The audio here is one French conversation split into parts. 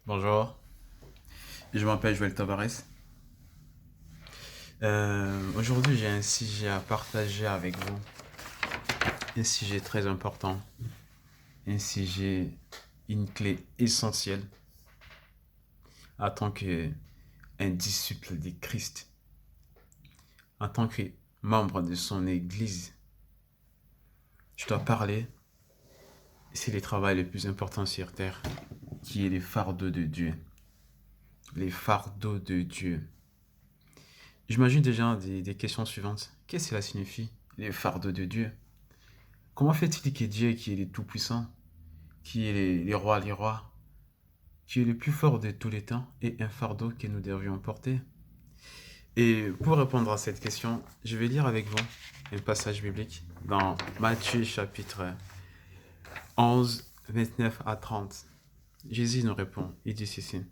Bonjour, je m'appelle Joël Tavares. Aujourd'hui, j'ai un sujet à partager avec vous, un sujet très important, un sujet, une clé essentielle en tant qu'un disciple de Christ, en tant que membre de son Église. Je dois parler, c'est le travail le plus important sur Terre, qui est les fardeaux de Dieu. Les fardeaux de Dieu. J'imagine déjà des questions suivantes. Qu'est-ce que cela signifie, les fardeaux de Dieu? Comment fait-il que Dieu, qui est le Tout-Puissant, qui est les rois, qui est le plus fort de tous les temps, ait un fardeau que nous devrions porter? Et pour répondre à cette question, je vais lire avec vous un passage biblique dans Matthieu chapitre 11, 29 à 30. Jésus nous répond, il dit ceci.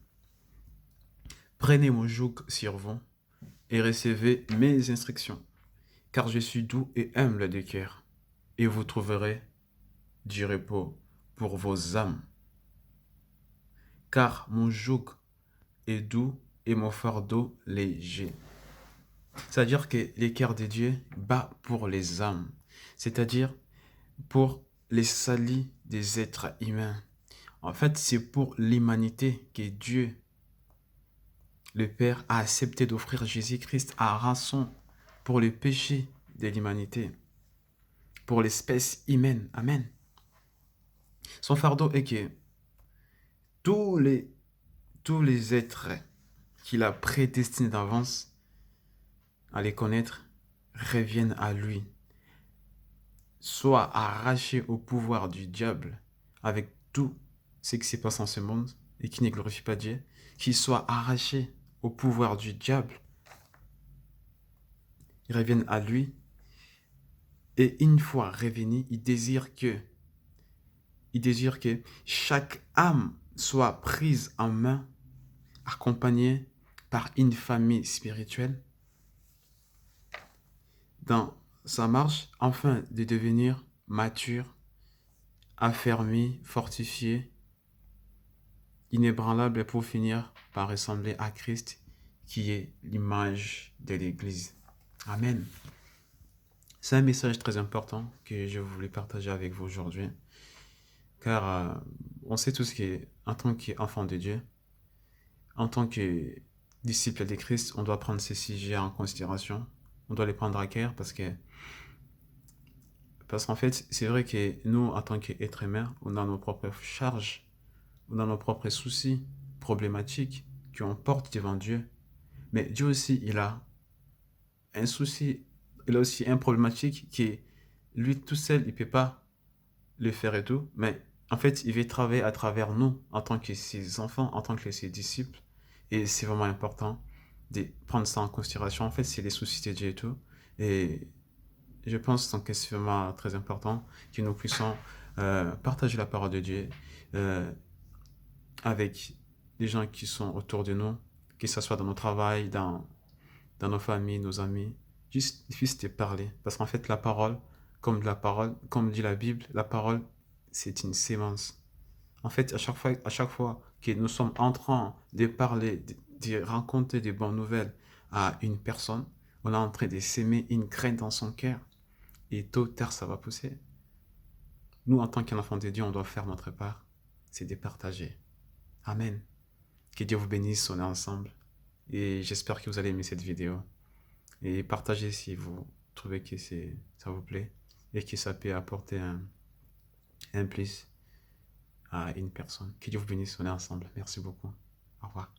Prenez mon joug sur vous et recevez mes instructions, car je suis doux et humble de cœur, et vous trouverez du repos pour vos âmes. Car mon joug est doux et mon fardeau léger. C'est-à-dire que l'écart de Dieu bat pour les âmes, c'est-à-dire pour les salis des êtres humains. En fait, c'est pour l'humanité que Dieu, le Père, a accepté d'offrir Jésus-Christ à rançon pour le péché de l'humanité, pour l'espèce humaine. Amen. Son fardeau est que tous les, tous les êtres qu'il a prédestinés d'avance à les connaître reviennent à lui, soit arrachés au pouvoir du diable avec tout ce qui se passe en ce monde et qui ne glorifie pas Dieu, qu'ils soient arrachés au pouvoir du diable, ils reviennent à lui et une fois revenus, il désire que chaque âme soit prise en main, accompagnée par une famille spirituelle dans sa marche afin de devenir mature, affermi, fortifié, inébranlable pour finir par ressembler à Christ qui est l'image de l'Église. Amen. C'est un message très important que je voulais partager avec vous aujourd'hui, car on sait tous qu'en tant qu'enfant de Dieu, en tant que disciple de Christ, on doit prendre ces sujets en considération, on doit les prendre à cœur parce qu'en fait, c'est vrai que nous, en tant qu'êtres humains, on a nos propres charges, on a nos propres soucis, problématiques qu'on porte devant Dieu. Mais Dieu aussi, il a un souci, il a aussi une problématique qui est, lui tout seul, il ne peut pas le faire et tout, mais en fait, il veut travailler à travers nous, en tant que ses enfants, en tant que ses disciples. Et c'est vraiment important de prendre ça en considération. En fait, c'est les soucis de Dieu et tout. Et je pense donc que c'est vraiment très important que nous puissions partager la parole de Dieu euh, avec les gens qui sont autour de nous, que ce soit dans notre travail, dans nos familles, nos amis, juste de parler. Parce qu'en fait, comme dit la Bible, la parole, c'est une sémence. En fait, à chaque fois que nous sommes en train de parler, de raconter des bonnes nouvelles à une personne, on est en train de s'aimer une graine dans son cœur. Et tôt ou tard, ça va pousser. Nous, en tant qu'enfants de Dieu, on doit faire notre part. C'est de partager. Amen. Que Dieu vous bénisse, on est ensemble. Et j'espère que vous allez aimer cette vidéo. Et partagez si vous trouvez que ça vous plaît et que ça peut apporter un plus à une personne. Que Dieu vous bénisse, on est ensemble. Merci beaucoup. Au revoir.